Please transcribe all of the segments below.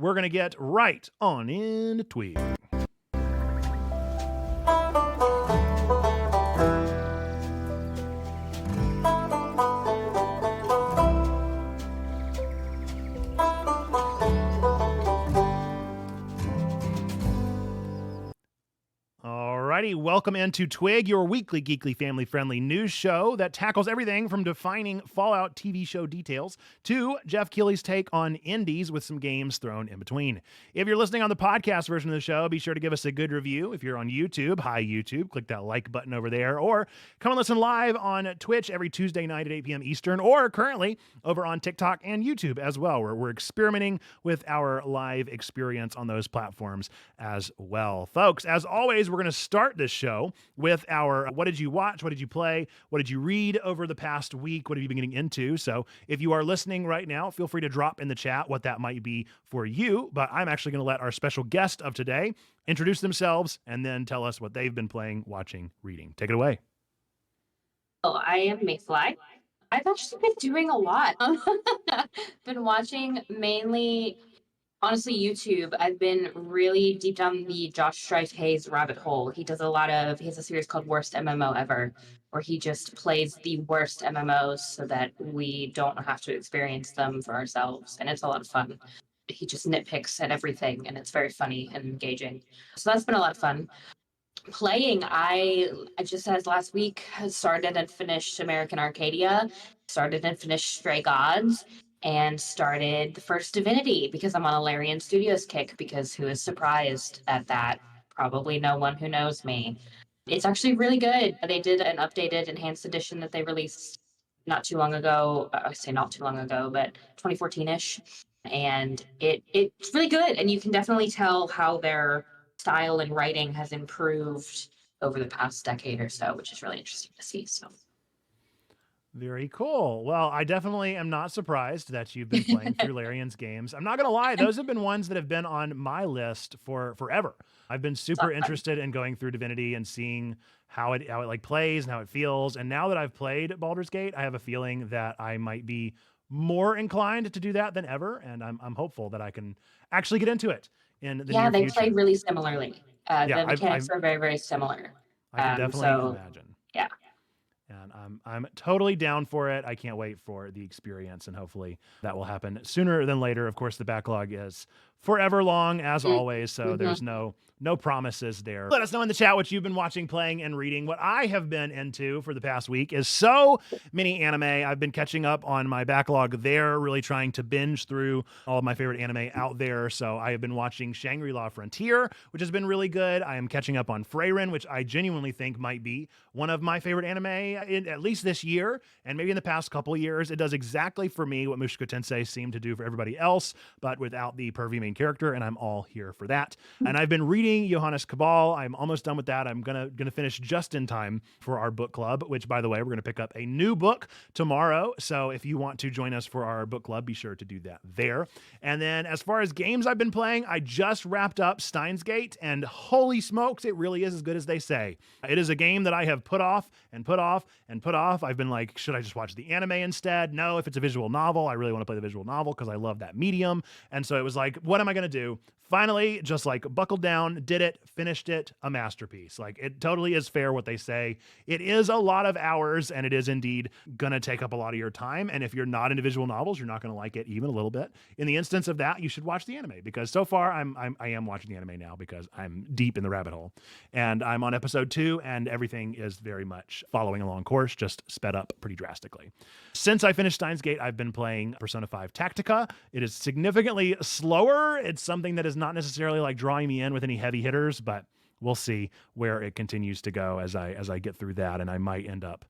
we're going to get right on into TWIG. Alrighty, welcome into TWIG, your weekly geekly family-friendly news show that tackles everything from defining Fallout TV show details to Jeff Keighley's take on indies with some games thrown in between. If you're listening on the podcast version of the show, be sure to give us a good review. If you're on YouTube, hi YouTube, click that like button over there, or come and listen live on Twitch every Tuesday night at 8 p.m. Eastern, or currently over on TikTok and YouTube as well, where we're experimenting with our live experience on those platforms as well. Folks, as always, we're going to start this show with our what did you watch, what did you play, what did you read over the past week, what have you been getting into? So if you are listening right now, feel free to drop in the chat what that might be for you, but I'm actually going to let our special guest of today introduce themselves and then tell us what they've been playing, watching, reading. Take it away. Oh, I am Mayfly. I've actually been doing a lot. Been watching mainly, honestly, YouTube. I've been really deep down the Josh Strife Hayes rabbit hole. He has a series called Worst MMO Ever, where he just plays the worst MMOs so that we don't have to experience them for ourselves. And it's a lot of fun. He just nitpicks at everything, and it's very funny and engaging. So that's been a lot of fun. Playing, I just as last week started and finished American Arcadia, started and finished Stray Gods, and started the first Divinity because I'm on a Larian Studios kick, because who is surprised at that? Probably no one who knows me. It's actually really good. They did an updated enhanced edition that they released not too long ago. I say not too long ago, but 2014-ish. And it's really good. And you can definitely tell how their style and writing has improved over the past decade or so, which is really interesting to see. So Very cool. Well, I definitely am not surprised that you've been playing through Larian's games. I'm not going to lie, those have been ones that have been on my list for forever. I've been super interested in going through Divinity and seeing how it like plays and how it feels. And now that I've played Baldur's Gate, I have a feeling that I might be more inclined to do that than ever. And I'm hopeful that I can actually get into it in the near they future. play really similarly. The Yeah, mechanics are very, very similar. I can definitely imagine. Yeah. And I'm totally down for it. I can't wait for the experience, and hopefully that will happen sooner than later. Of course, the backlog is forever long, as always, so there's no promises there. Let us know in the chat what you've been watching, playing, and reading. What I have been into for the past week is so many anime. I've been catching up on my backlog there, really trying to binge through all of my favorite anime out there. So I have been watching Shangri-La Frontier, which has been really good. I am catching up on Freyrin, which I genuinely think might be one of my favorite anime, at least this year, and maybe in the past couple years. It does exactly for me what Mushoku Tensei seemed to do for everybody else, but without the pervy main character, and I'm all here for that. And I've been reading Johannes Cabal. I'm almost done with that. I'm gonna finish just in time for our book club, which, by the way, we're gonna pick up a new book tomorrow. So if you want to join us for our book club, be sure to do that there. And then as far as games I've been playing, I just wrapped up Steins Gate, and holy smokes, it really is as good as they say. It is a game that I have put off and put off and put off. I've been like, should I just watch the anime instead? No, if it's a visual novel, I really want to play the visual novel because I love that medium. And so it was like, what am I going to do? Finally, just like buckled down, did it, finished it, a masterpiece. Like, it totally is fair what they say. It is a lot of hours, and it is indeed gonna take up a lot of your time. And if you're not into visual novels, you're not gonna like it even a little bit. In the instance of that, you should watch the anime, because so far I am watching the anime now because I'm deep in the rabbit hole, and I'm on episode 2, and everything is very much following along course, just sped up pretty drastically. Since I finished Steins Gate, I've been playing Persona 5 Tactica. It is significantly slower. It's something that is not necessarily like drawing me in with any heavy hitters, but we'll see where it continues to go as I get through that, and I might end up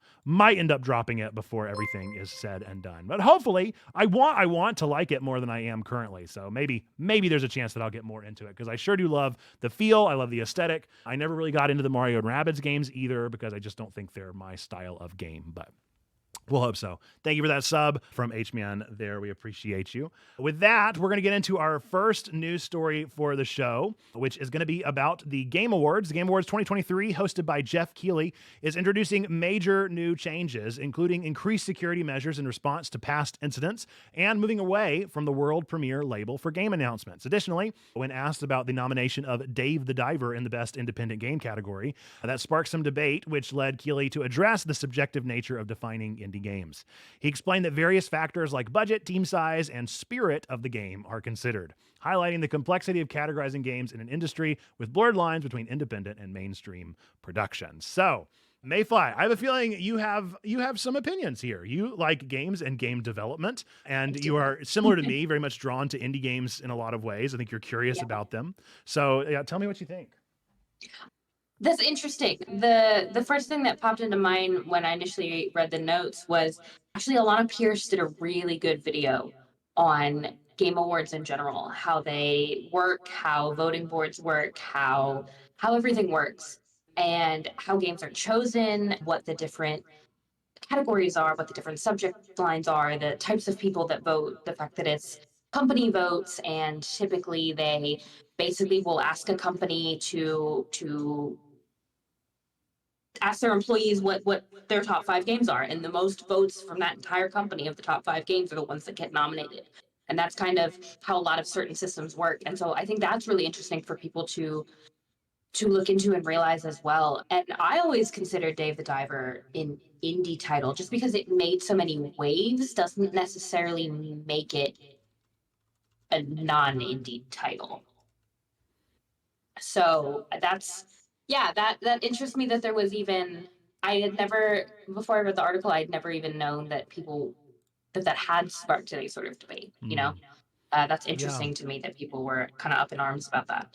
dropping it before everything is said and done. But hopefully, I want to like it more than I am currently. So maybe there's a chance that I'll get more into it, because I sure do love the feel. I love the aesthetic. I never really got into the Mario and Rabbids games either, because I just don't think they're my style of game. But We'll hope so. Thank you for that sub from H-Man there. We appreciate you. With that, we're going to get into our first news story for the show, which is going to be about the Game Awards. The Game Awards 2023, hosted by Jeff Keighley, is introducing major new changes, including increased security measures in response to past incidents and moving away from the world premiere label for game announcements. Additionally, when asked about the nomination of Dave the Diver in the Best Independent Game category, that sparked some debate, which led Keighley to address the subjective nature of defining indie games. He explained that various factors like budget, team size, and spirit of the game are considered, highlighting the complexity of categorizing games in an industry with blurred lines between independent and mainstream productions. So, Mayfly, I have a feeling you have some opinions here. You like games and game development, and you are similar to me, very much drawn to indie games in a lot of ways. I think you're curious about them. So, yeah, tell me what you think. That's interesting. The first thing that popped into mind when I initially read the notes was actually Alana Pierce did a really good video on game awards in general, how they work, how voting boards work, how everything works, and how games are chosen, what the different categories are, what the different subject lines are, the types of people that vote, the fact that it's company votes, and typically they basically will ask a company to ask their employees what their top 5 games are, and the most votes from that entire company of the top 5 games are the ones that get nominated. And that's kind of how a lot of certain systems work. And so I think that's really interesting for people to look into and realize as well. And I always consider Dave the Diver an indie title. Just because it made so many waves doesn't necessarily make it a non-indie title. So that's, yeah, that interests me that there was even, I had never, before I read the article, I'd never even known that people, that had sparked any sort of debate, you know? That's interesting to me that people were kind of up in arms about that.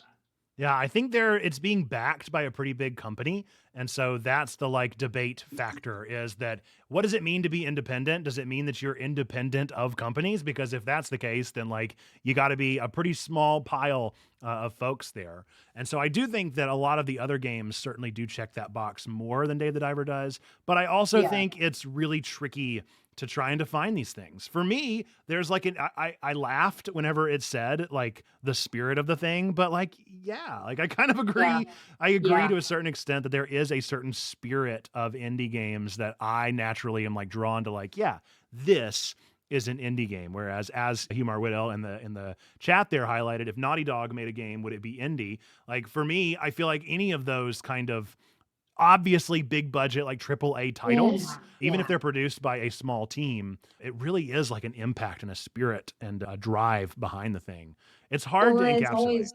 Yeah, I think it's being backed by a pretty big company. And so that's the like debate factor, is that what does it mean to be independent? Does it mean that you're independent of companies? Because if that's the case, then like you got to be a pretty small pile of folks there. And so I do think that a lot of the other games certainly do check that box more than Dave the Diver does. But I also think it's really tricky to try and define these things. For me, there's like I laughed whenever it said like the spirit of the thing, but like, yeah, like I kind of agree. Yeah. I agree to a certain extent that there is a certain spirit of indie games that I naturally am like drawn to, like, yeah, this is an indie game. Whereas as Hugh Marwiddell in the chat there highlighted, if Naughty Dog made a game, would it be indie? Like for me, I feel like any of those kind of obviously big budget, like AAA titles, even if they're produced by a small team, it really is like an impact and a spirit and a drive behind the thing. It's hard to encapsulate. Always,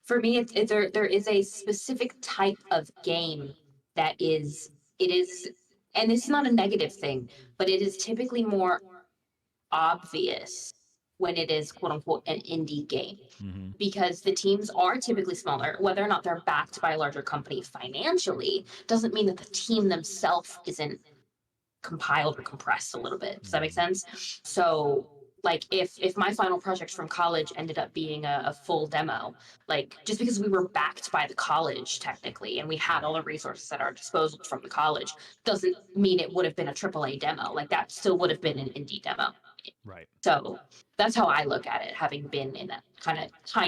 for me, there is a specific type of game that is, and it's not a negative thing, but it is typically more obvious when it is quote unquote an indie game, because the teams are typically smaller. Whether or not they're backed by a larger company financially doesn't mean that the team themselves isn't compiled or compressed a little bit. Does that make sense? So like if my final project from college ended up being a full demo, like just because we were backed by the college technically and we had all the resources at our disposal from the college doesn't mean it would have been a AAA demo. Like that still would have been an indie demo. Right. So that's how I look at it, having been in that kind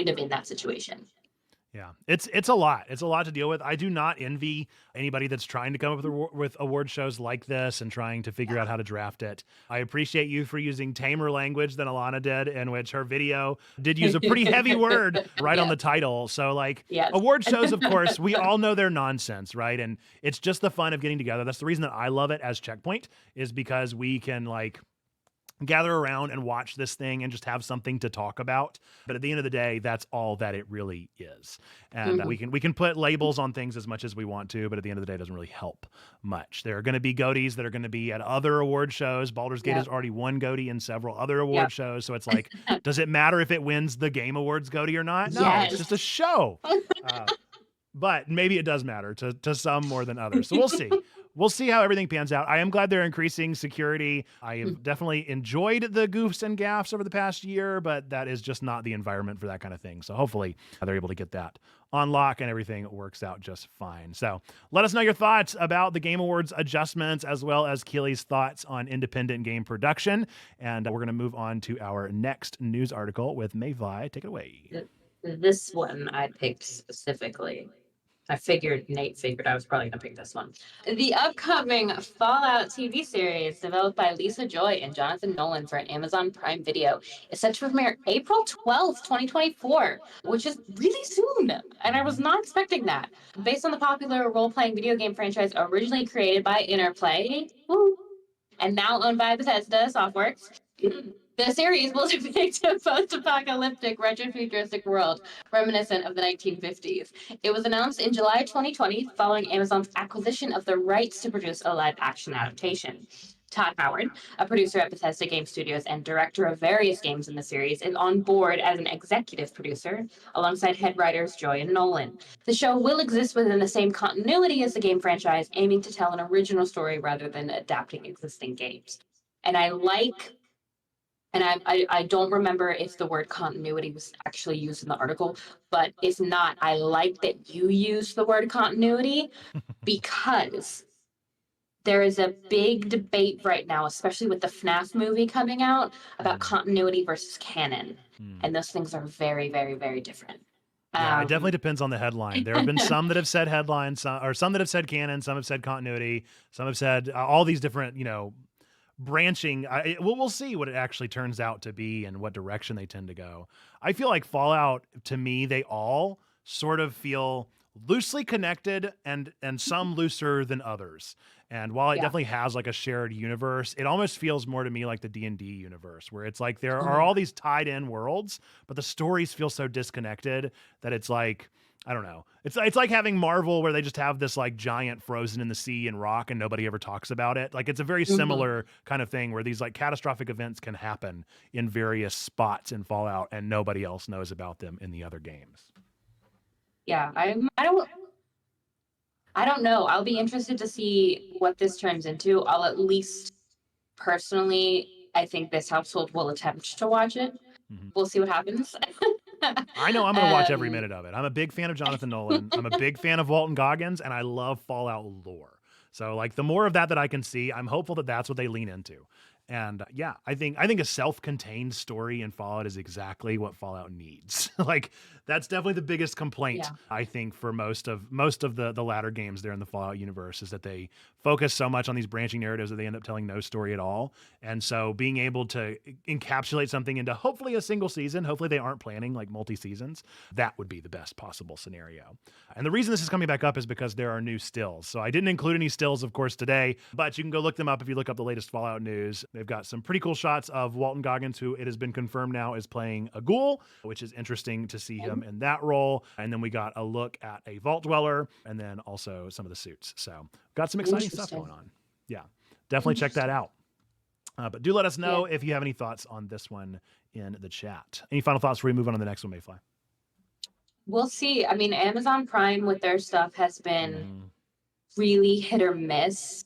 of in that situation. Yeah, it's a lot. It's a lot to deal with. I do not envy anybody that's trying to come up with award shows like this and trying to figure out how to draft it. I appreciate you for using tamer language than Alana did, in which her video did use a pretty heavy word right on the title. So like award shows, of course, we all know they're nonsense, right? And it's just the fun of getting together. That's the reason that I love it as Checkpoint, is because we can like gather around and watch this thing and just have something to talk about. But at the end of the day, that's all that it really is. And we can put labels on things as much as we want to, but at the end of the day, it doesn't really help much. There are going to be GOTYs that are going to be at other award shows. Baldur's Gate has already won GOTY in several other award shows. So it's like, does it matter if it wins the Game Awards GOTY or not? No, it's just a show. But maybe it does matter to some more than others. So we'll see. we'll see how everything pans out. I am glad they're increasing security. I have definitely enjoyed the goofs and gaffes over the past year, but that is just not the environment for that kind of thing. So hopefully they're able to get that on lock and everything works out just fine. So let us know your thoughts about the Game Awards adjustments, as well as Keely's thoughts on independent game production. And we're going to move on to our next news article with Mayfly. Take it away. This one I picked specifically. I figured Nate figured I was probably going to pick this one. The upcoming Fallout TV series, developed by Lisa Joy and Jonathan Nolan for an Amazon Prime Video, is set to premiere April 12th, 2024, which is really soon. And I was not expecting that. Based on the popular role-playing video game franchise originally created by Interplay, and now owned by Bethesda Softworks, the series will depict a post-apocalyptic retrofuturistic world reminiscent of the 1950s. It was announced in July 2020 following Amazon's acquisition of the rights to produce a live-action adaptation. Todd Howard, a producer at Bethesda Game Studios and director of various games in the series, is on board as an executive producer alongside head writers Joy and Nolan. The show will exist within the same continuity as the game franchise, aiming to tell an original story rather than adapting existing games. And I don't remember if the word continuity was actually used in the article, but if not, I like that you use the word continuity because there is a big debate right now, especially with the FNAF movie coming out, about continuity versus canon. And those things are very, very, very different. Yeah, it definitely depends on the headline. There have been some that have said headlines, or some that have said canon, some have said continuity, some have said all these different, branching. We'll see what it actually turns out to be and what direction they tend to go. I feel like Fallout, to me, they all sort of feel loosely connected and some looser than others. And while it definitely has like a shared universe, it almost feels more to me like the D&D universe, where it's like there are all these tied in worlds, but the stories feel so disconnected that it's like, I don't know. It's like having Marvel where they just have this like giant frozen in the sea and rock and nobody ever talks about it. Like it's a very similar kind of thing where these like catastrophic events can happen in various spots in Fallout and nobody else knows about them in the other games. Yeah, I don't know. I'll be interested to see what this turns into. I'll at least personally, I think this household will attempt to watch it. We'll see what happens. I know I'm going to watch every minute of it. I'm a big fan of Jonathan Nolan. I'm a big fan of Walton Goggins, and I love Fallout lore. So like the more of that I can see, I'm hopeful that that's what they lean into. And yeah, I think a self-contained story in Fallout is exactly what Fallout needs. Like that's definitely the biggest complaint I think for most of the latter games there in the Fallout universe is that they focus so much on these branching narratives that they end up telling no story at all. And so being able to encapsulate something into hopefully a single season, hopefully they aren't planning like multi-seasons, that would be the best possible scenario. And the reason this is coming back up is because there are new stills. So I didn't include any stills, of course, today, but you can go look them up if you look up the latest Fallout news. They've got some pretty cool shots of Walton Goggins, who it has been confirmed now is playing a ghoul, which is interesting to see him in that role. And then we got a look at a vault dweller and then also some of the suits. So got some exciting stuff going on. Yeah, definitely check that out. But do let us know if you have any thoughts on this one in the chat. Any final thoughts before we move on to the next one, Mayfly? We'll see. I mean, Amazon Prime with their stuff has been really hit or miss.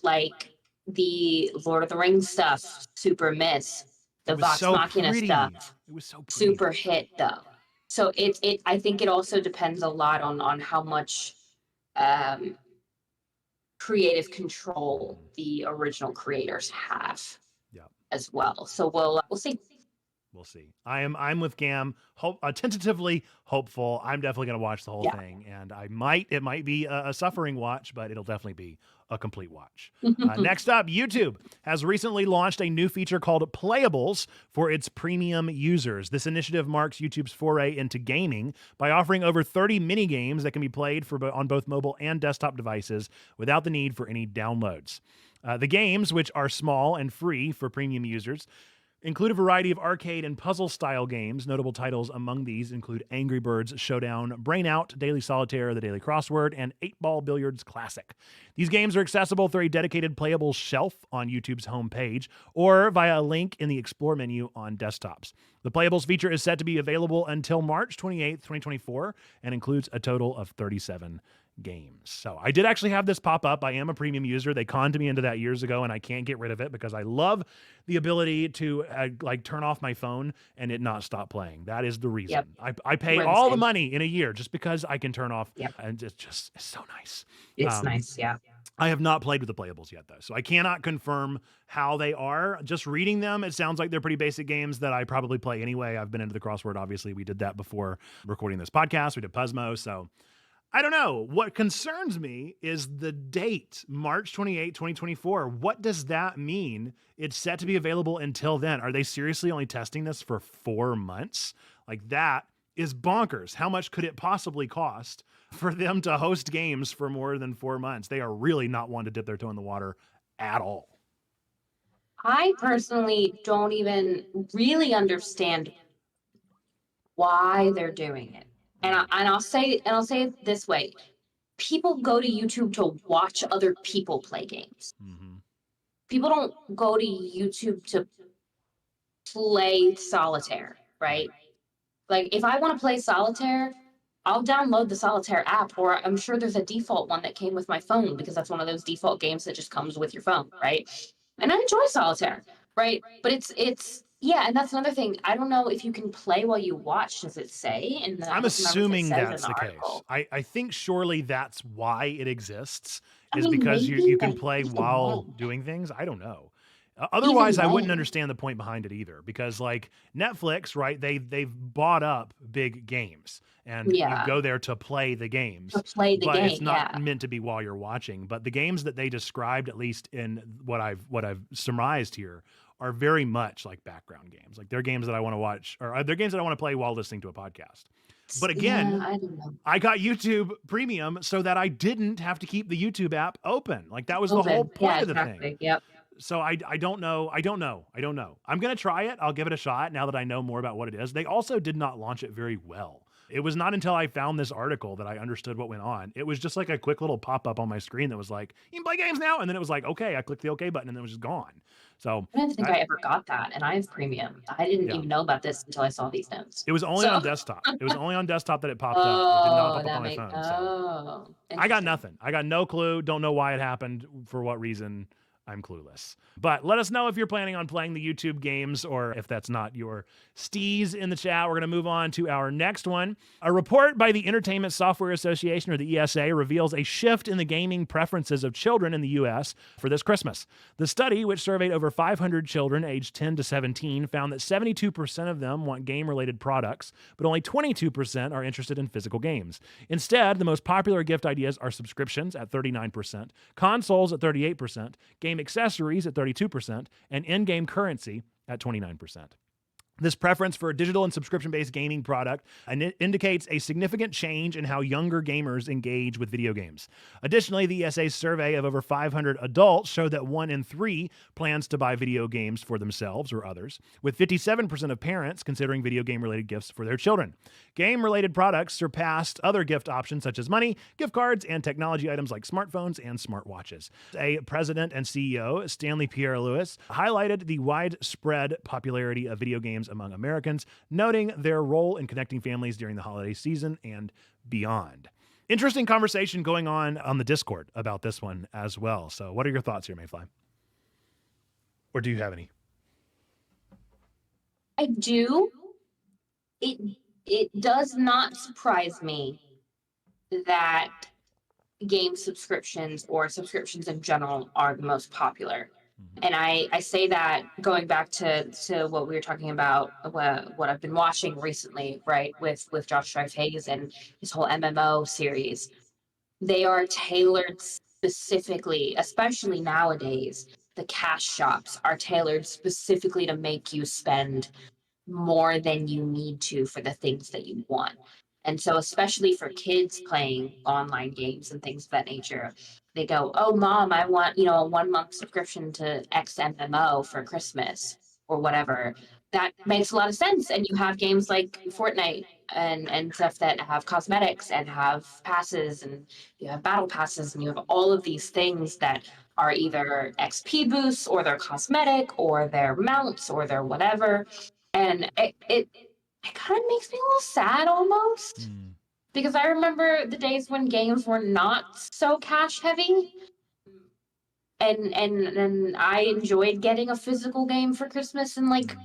Like the Lord of the Rings stuff, super miss. The Vox Machina stuff, it was so pretty. Super hit though. So it I think it also depends a lot on how much creative control the original creators have as well. So we'll see. We'll see. I'm with Gam, tentatively hopeful. I'm definitely going to watch the whole thing, and it might be a suffering watch, but it'll definitely be a complete watch. Next up, YouTube has recently launched a new feature called Playables for its premium users. This initiative marks YouTube's foray into gaming by offering over 30 mini games that can be played on both mobile and desktop devices without the need for any downloads. The games, which are small and free for premium users, include a variety of arcade and puzzle-style games. Notable titles among these include Angry Birds Showdown, Brain Out, Daily Solitaire, The Daily Crossword, and 8-Ball Billiards Classic. These games are accessible through a dedicated Playables shelf on YouTube's homepage or via a link in the Explore menu on desktops. The Playables feature is set to be available until March 28th, 2024, and includes a total of 37 games. So I did actually have this pop up. I am a premium user. They conned me into that years ago, and I can't get rid of it because I love the ability to like turn off my phone and it not stop playing. That is the reason. I pay We're the all the same. money in a year just because I can turn off, Yep. and it's so nice. It's nice. Yeah. I have not played with the Playables yet, though, so I cannot confirm how they are. Just reading them, it sounds like they're pretty basic games that I probably play anyway. I've been into the crossword, obviously. We did that before recording this podcast. We did Puzzmo, so I don't know. What concerns me is the date, March 28, 2024. What does that mean? It's set to be available until then. Are they seriously only testing this for 4 months? Like, that is bonkers. How much could it possibly cost for them to host games for more than 4 months? They are really not one to dip their toe in the water at all. I personally don't even really understand why they're doing it. And I'll say it this way. People go to YouTube to watch other people play games. Mm-hmm. People don't go to YouTube to play solitaire, right? Like, if I want to play solitaire, I'll download the solitaire app, or I'm sure there's a default one that came with my phone because that's one of those default games that just comes with your phone, right? And I enjoy solitaire, right? But it's yeah, and that's another thing. I don't know if you can play while you watch. Does it say? And I'm assuming that's the case. I think surely that's why it exists, is because you can play while doing things. I don't know. Otherwise, I wouldn't understand the point behind it either, because like Netflix, right? They've bought up big games, and you go there to play the games. But it's not meant to be while you're watching. But the games that they described, at least in what I've surmised here, are very much like background games. Like they're games that I want to watch, or they're games that I want to play while listening to a podcast. But again, I got YouTube Premium so that I didn't have to keep the YouTube app open. Like that was the whole point of the thing. Yep. So I don't know. I'm going to try it. I'll give it a shot now that I know more about what it is. They also did not launch it very well. It was not until I found this article that I understood what went on. It was just like a quick little pop-up on my screen that was like, you can play games now. And then it was like, okay, I clicked the okay button and it was just gone. So I don't think I ever got that. And I have Premium. I didn't even know about this until I saw these notes. It was only on desktop. It was only on desktop that it popped up. It did not pop up on my phone. So I got nothing. I got no clue. Don't know why it happened, for what reason. I'm clueless. But let us know if you're planning on playing the YouTube games or if that's not your steez in the chat. We're going to move on to our next one. A report by the Entertainment Software Association, or the ESA, reveals a shift in the gaming preferences of children in the U.S. for this Christmas. The study, which surveyed over 500 children aged 10 to 17, found that 72% of them want game-related products, but only 22% are interested in physical games. Instead, the most popular gift ideas are subscriptions at 39%, consoles at 38%, game accessories at 32%, and in-game currency at 29%. This preference for a digital and subscription-based gaming product indicates a significant change in how younger gamers engage with video games. Additionally, the ESA's survey of over 500 adults showed that 1 in 3 plans to buy video games for themselves or others, with 57% of parents considering video game-related gifts for their children. Game-related products surpassed other gift options such as money, gift cards, and technology items like smartphones and smartwatches. A president and CEO, Stanley Pierre-Louis, highlighted the widespread popularity of video games among Americans, noting their role in connecting families during the holiday season and beyond. Interesting conversation going on the Discord about this one as well. So what are your thoughts here, Mayfly? Or do you have any? I do. It does not surprise me that game subscriptions or subscriptions in general are the most popular. And I say that going back to what we were talking about, what I've been watching recently, right, with Josh Hayes and his whole MMO series. They are tailored specifically, especially nowadays. The cash shops are tailored specifically to make you spend more than you need to for the things that you want. And so, especially for kids playing online games and things of that nature, they go, "Oh, mom, I want, a 1 month subscription to X MMO for Christmas or whatever." That makes a lot of sense. And you have games like Fortnite and stuff that have cosmetics and have passes, and you have battle passes, and you have all of these things that are either XP boosts or they're cosmetic or they're mounts or they're whatever. And it kind of makes me a little sad almost because I remember the days when games were not so cash heavy. And I enjoyed getting a physical game for Christmas and like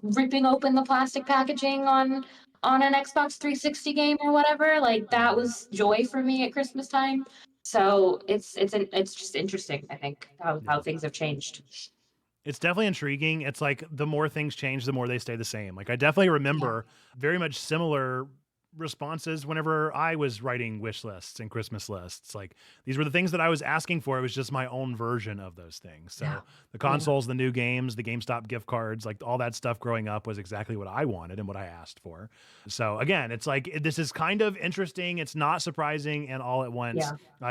ripping open the plastic packaging on an Xbox 360 game or whatever. Like that was joy for me at Christmas time. So it's just interesting, I think, how things have changed. It's definitely intriguing. It's like the more things change, the more they stay the same. Like I definitely remember very much similar responses whenever I was writing wish lists and Christmas lists. Like these were the things that I was asking for. It was just my own version of those things. So the consoles, the new games, the GameStop gift cards, like all that stuff growing up was exactly what I wanted and what I asked for. So again, it's like this is kind of interesting. It's not surprising and all at once.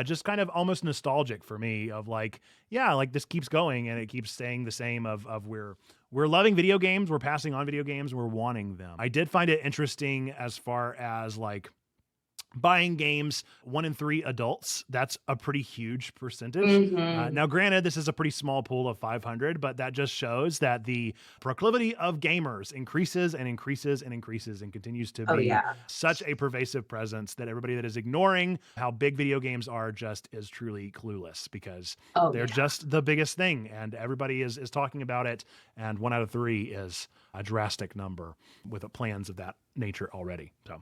Just kind of almost nostalgic for me of like, yeah, like this keeps going and it keeps staying the same of we're loving video games, we're passing on video games, we're wanting them. I did find it interesting as far as like buying games 1 in 3 adults. That's a pretty huge percentage. Now granted, this is a pretty small pool of 500, but that just shows that the proclivity of gamers increases and increases and increases and continues to be such a pervasive presence that everybody that is ignoring how big video games are just is truly clueless, because they're just the biggest thing and everybody is talking about it, and 1 out of 3 is a drastic number with plans of that nature already. So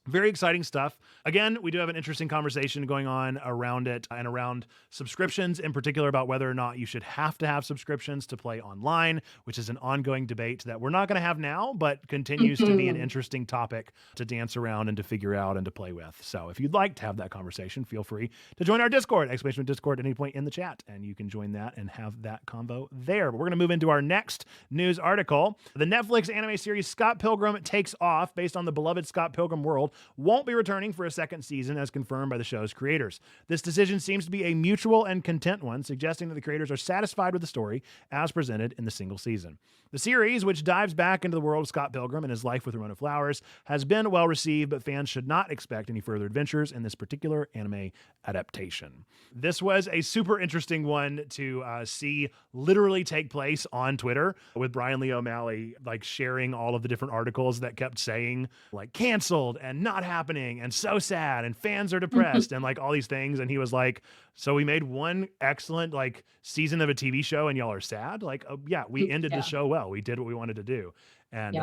very exciting stuff. Again, we do have an interesting conversation going on around it and around subscriptions in particular, about whether or not you should have to have subscriptions to play online, which is an ongoing debate that we're not going to have now, but continues to be an interesting topic to dance around and to figure out and to play with. So if you'd like to have that conversation, feel free to join our Discord, !Discord at any point in the chat, and you can join that and have that convo there. But we're going to move into our next news article. The Netflix anime series Scott Pilgrim takes off, based on the beloved Scott Pilgrim world, won't be returning for a second season, as confirmed by the show's creators. This decision seems to be a mutual and content one, suggesting that the creators are satisfied with the story as presented in the single season. The series, which dives back into the world of Scott Pilgrim and his life with Ramona Flowers, has been well received, but fans should not expect any further adventures in this particular anime adaptation. This was a super interesting one to see literally take place on Twitter, with Brian Lee O'Malley like sharing all of the different articles that kept saying like canceled and not happening and so sad and fans are depressed and like all these things. And he was like, so we made one excellent like season of a TV show and y'all are sad? Like, oh, yeah, we ended the show well. We did what we wanted to do. And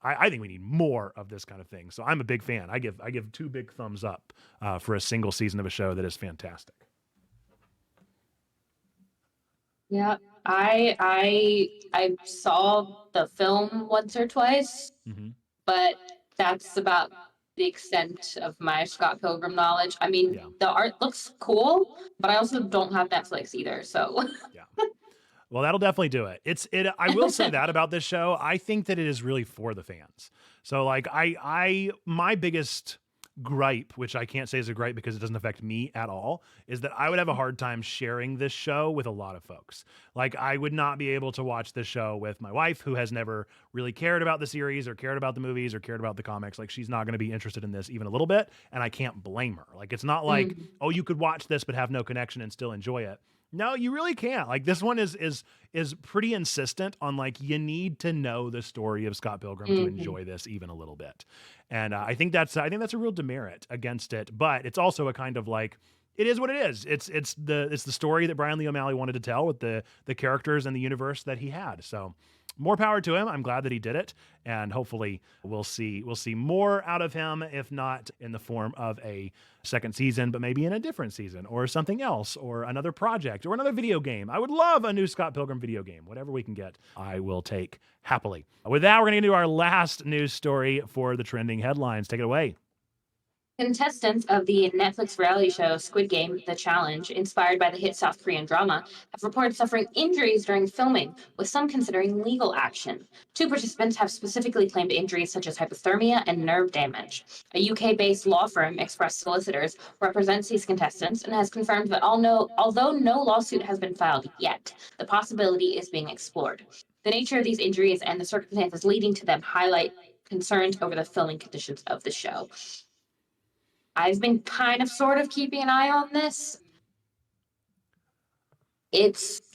I think we need more of this kind of thing. So I'm a big fan. I give 2 big thumbs up for a single season of a show that is fantastic. Yeah, I saw the film once or twice, but that's about the extent of my Scott Pilgrim knowledge. I mean, the art looks cool, but I also don't have Netflix either, so. Well, that'll definitely do it. I will say that about this show. I think that it is really for the fans. So like my biggest gripe, which I can't say is a gripe because it doesn't affect me at all, is that I would have a hard time sharing this show with a lot of folks. Like I would not be able to watch this show with my wife, who has never really cared about the series or cared about the movies or cared about the comics. Like she's not going to be interested in this even a little bit. And I can't blame her. Like it's not like, oh, you could watch this but have no connection and still enjoy it. No, you really can't. Like this one is pretty insistent on like you need to know the story of Scott Pilgrim to enjoy this even a little bit, and I think that's a real demerit against it. But it's also a kind of like it is what it is. It's the story that Brian Lee O'Malley wanted to tell with the characters and the universe that he had. So more power to him. I'm glad that he did it, and hopefully we'll see more out of him, if not in the form of a second season, but maybe in a different season or something else or another project or another video game. I would love a new Scott Pilgrim video game. Whatever we can get, I will take happily. With that, we're going to get into our last news story for the trending headlines. Take it away. Contestants of the Netflix reality show Squid Game: The Challenge, inspired by the hit South Korean drama, have reported suffering injuries during filming, with some considering legal action. 2 participants have specifically claimed injuries such as hypothermia and nerve damage. A UK-based law firm, Express Solicitors, represents these contestants and has confirmed that although no lawsuit has been filed yet, the possibility is being explored. The nature of these injuries and the circumstances leading to them highlight concerns over the filming conditions of the show. I've been kind of sort of keeping an eye on this. If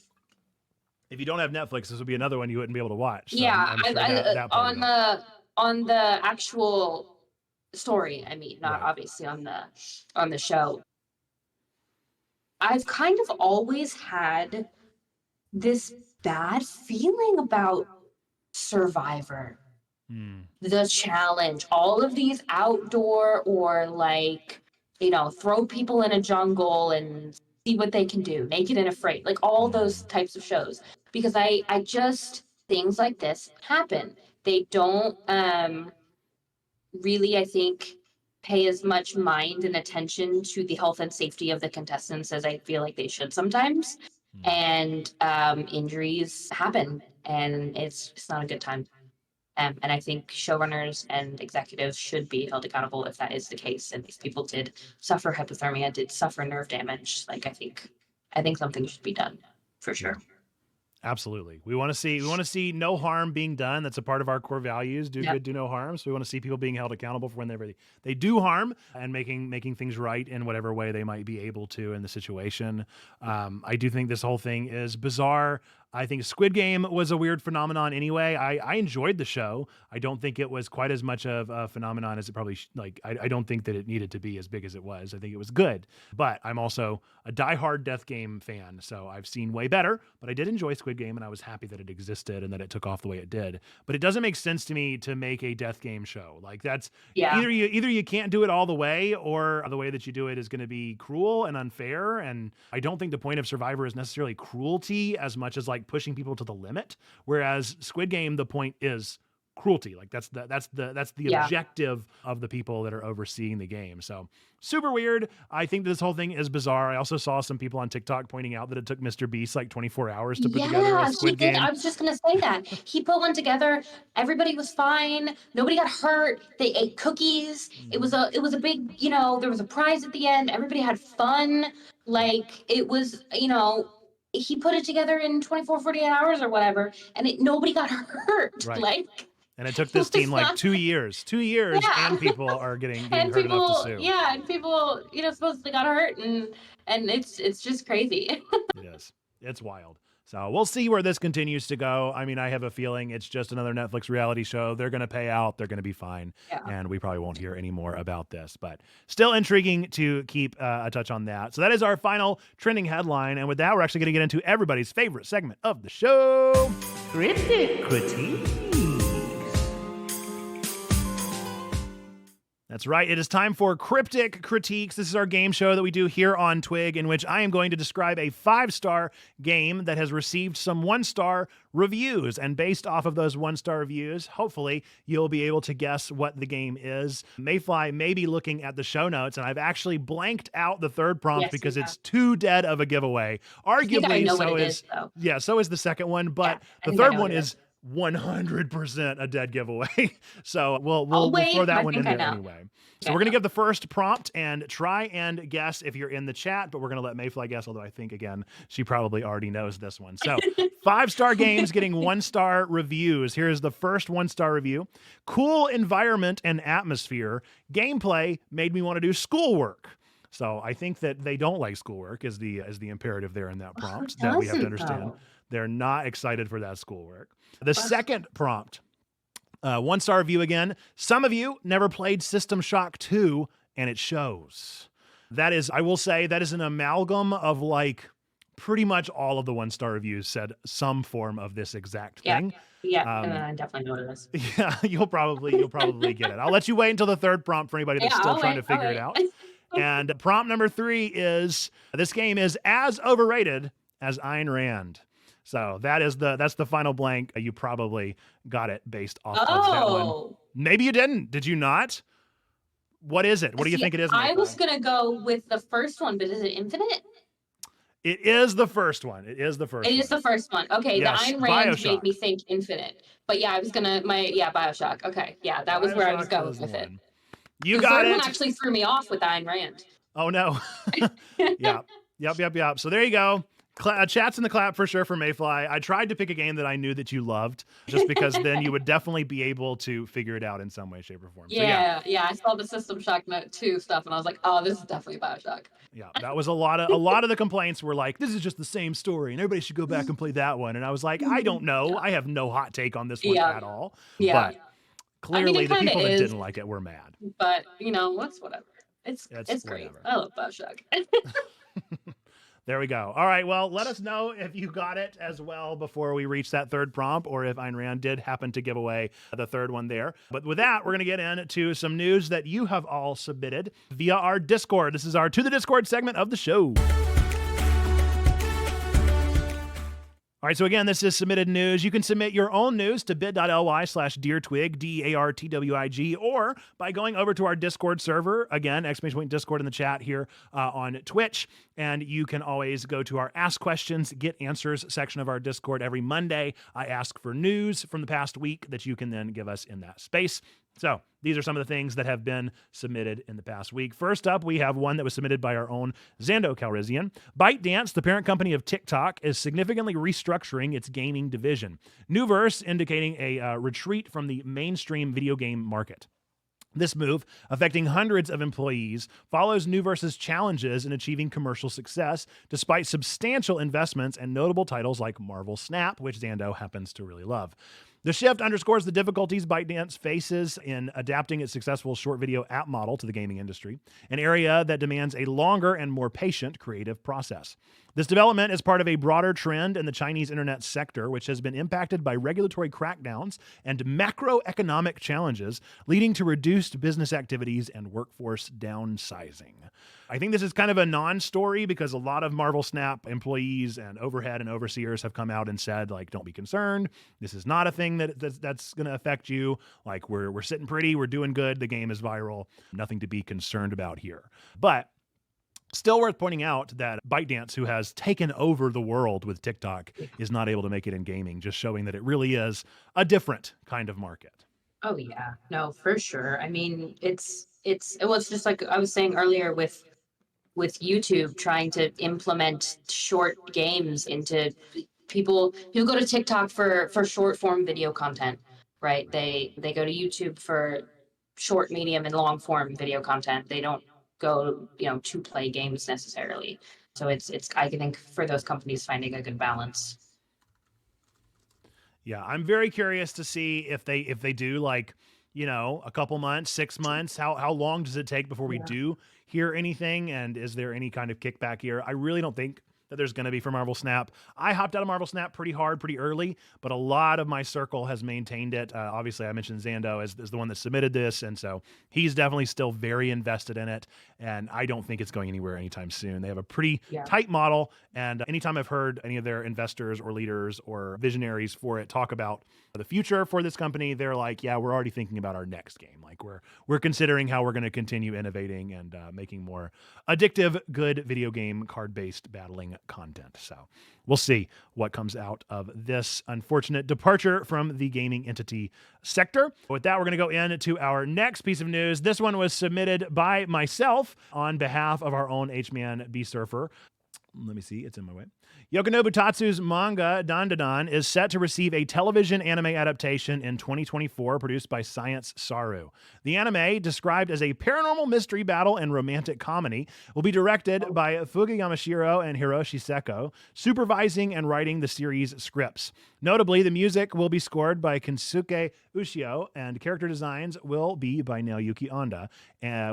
you don't have Netflix, this would be another one you wouldn't be able to watch. So yeah, I'm sure that on the actual story, I mean, not Right. obviously on the show. I've kind of always had this bad feeling about Survivor, Hmm. the challenge, all of these outdoor or like, throw people in a jungle and see what they can do, naked and afraid, like all those Hmm. types of shows. Because I just, things like this happen. They don't really, I think, pay as much mind and attention to the health and safety of the contestants as I feel like they should sometimes. Hmm. And injuries happen, and it's not a good time. And I think showrunners and executives should be held accountable if that is the case. And these people did suffer hypothermia, did suffer nerve damage. Like I think something should be done for Yeah. sure. Absolutely. We want to see no harm being done. That's a part of our core values. Do Yep. good, do no harm. So we want to see people being held accountable for whenever they do harm and making things right in whatever way they might be able to in the situation. I do think this whole thing is bizarre. I think Squid Game was a weird phenomenon anyway. I enjoyed the show. I don't think it was quite as much of a phenomenon as it probably I don't think that it needed to be as big as it was. I think it was good, but I'm also a diehard Death Game fan, so I've seen way better. But I did enjoy Squid Game, and I was happy that it existed and that it took off the way it did. But it doesn't make sense to me to make a Death Game show. Like that's Yeah. either you can't do it all the way, or the way that you do it is going to be cruel and unfair. And I don't think the point of Survivor is necessarily cruelty as much as like pushing people to the limit. Whereas Squid Game, the point is cruelty. Like that's the Yeah. objective of the people that are overseeing the game. So super weird. I think this whole thing is bizarre. I also saw some people on TikTok pointing out that it took Mr. Beast like 24 hours to put together a Yeah, he Squid did. I Game. was just gonna say that. He put one together. Everybody was fine. Nobody got hurt. They ate cookies. It was a big, there was a prize at the end. Everybody had fun. Like it was, he put it together in 24, 48 hours or whatever, and nobody got hurt. Right. Like And it took it this team was like not 2 years, 2 years, yeah. and people are getting And hurt enough to people, sue. yeah, and people, supposedly got hurt, and it's just crazy. It is. It's wild. So we'll see where this continues to go. I mean, I have a feeling it's just another Netflix reality show. They're going to pay out. They're going to be fine. Yeah. And we probably won't hear any more about this, but still intriguing to keep a touch on that. So that is our final trending headline. And with that, we're actually going to get into everybody's favorite segment of the show, Cryptic Critiques. That's right. It is time for Cryptic Critiques. This is our game show that we do here on TWIG, in which I am going to describe a 5-star game that has received some 1-star reviews. And based off of those 1-star reviews, hopefully you'll be able to guess what the game is. Mayfly may be looking at the show notes, and I've actually blanked out the third prompt Yes, because you it's too dead of a giveaway. I think I Arguably, know so what it is, though. yeah, so is the second one, but I the think I third know one what it is 100% a dead giveaway. So I'll we'll wait. throw that I one think in I there know. anyway. So Okay. we're going to give the first prompt and try and guess if you're in the chat, but we're going to let Mayfly guess, although I think, again, she probably already knows this one. So 5-star games getting 1-star reviews. Here's the first 1-star review. Cool environment and atmosphere. Gameplay made me want to do schoolwork. So I think that they don't like schoolwork is the imperative there in that prompt that we have to understand. They're not excited for that schoolwork. The second prompt, 1-star review again. Some of you never played System Shock 2, and it shows. That is, I will say, that is an amalgam of like pretty much all of the 1-star reviews said some form of this exact thing. Yeah, and then I definitely know what it is. Yeah, you'll probably get it. I'll let you wait until the third prompt for anybody that's still trying to figure it out. And prompt number 3 is, this game is as overrated as Ayn Rand. So that's the final blank. You probably got it based off of that one. Maybe you didn't. Did you not? What is it? What do you think it is? I was going to go with the first one, but is it Infinite? It is the first one. It is the first one. It is the first one. Okay, yes, the Ayn Rand Bioshock. made me think Infinite. But yeah, I was going to, Bioshock. Okay, yeah, that was where I was going with it. You the got third it. one actually threw me off with Ayn Rand. Oh, no. Yep. So there you go. Chats in the clap for sure for Mayfly. I tried to pick a game that I knew that you loved, just because then you would definitely be able to figure it out in some way, shape, or form. Yeah, I saw the System Shock Note 2 stuff, and I was like, oh, this is definitely Bioshock. Yeah, that was a lot of the complaints were like, this is just the same story, and everybody should go back and play that one. And I was like, I don't know. I have no hot take on this one at all. Yeah. But Clearly, the kind of people that is, didn't like it were mad. but what's whatever. It's great. Whatever. I love Bioshock. There we go. All right. Well, let us know if you got it as well before we reach that third prompt, or if Ayn Rand did happen to give away the third one there. But with that, we're going to get into some news that you have all submitted via our Discord. This is our To the Discord segment of the show. All right, so again, this is submitted news. You can submit your own news to bit.ly/DearTwig, DearTwig, or by going over to our Discord server, again, !Discord in the chat here on Twitch. And you can always go to our Ask Questions, Get Answers section of our Discord. Every Monday, I ask for news from the past week that you can then give us in that space. So these are some of the things that have been submitted in the past week. First up, we have one that was submitted by our own Xando Calrissian. ByteDance, the parent company of TikTok, is significantly restructuring its gaming division. Newverse indicating a retreat from the mainstream video game market. This move, affecting hundreds of employees, follows Newverse's challenges in achieving commercial success, despite substantial investments and notable titles like Marvel Snap, which Xando happens to really love. The shift underscores the difficulties ByteDance faces in adapting its successful short video app model to the gaming industry, an area that demands a longer and more patient creative process. This development is part of a broader trend in the Chinese internet sector, which has been impacted by regulatory crackdowns and macroeconomic challenges, leading to reduced business activities and workforce downsizing. I think this is kind of a non-story because a lot of Marvel Snap employees and overhead and overseers have come out and said, like, don't be concerned. This is not a thing that's going to affect you. Like, we're sitting pretty. We're doing good. The game is viral. Nothing to be concerned about here. But still worth pointing out that ByteDance, who has taken over the world with TikTok, is not able to make it in gaming, just showing that it really is a different kind of market. Oh yeah, no, for sure. I mean, it's just like I was saying earlier with YouTube trying to implement short games into people who go to TikTok for short form video content, right? They go to YouTube for short, medium, and long form video content. They don't go, to play games necessarily. So it's I think for those companies finding a good balance. Yeah, I'm very curious to see if they do, like, a couple months, 6 months. How long does it take before we do hear anything? And is there any kind of kickback here? I really don't think that there's going to be for Marvel Snap. I hopped out of Marvel Snap pretty hard, pretty early, but a lot of my circle has maintained it. Obviously, I mentioned Xando as the one that submitted this, and so he's definitely still very invested in it, and I don't think it's going anywhere anytime soon. They have a pretty tight model, and anytime I've heard any of their investors or leaders or visionaries for it talk about the future for this company, they're like, yeah, we're already thinking about our next game. Like, we're considering how we're going to continue innovating and making more addictive, good video game card-based battling content. So we'll see what comes out of this unfortunate departure from the gaming entity sector. With that, we're going to go into our next piece of news. This one was submitted by myself on behalf of our own H-Man B-Surfer. Let me see. It's in my way. Yokonobu Tatsu's manga, Dandadan, is set to receive a television anime adaptation in 2024, produced by Science Saru. The anime, described as a paranormal mystery battle and romantic comedy, will be directed by Fuga Yamashiro and Hiroshi Seko, supervising and writing the series' scripts. Notably, the music will be scored by Kensuke Ushio, and character designs will be by Naoyuki Onda,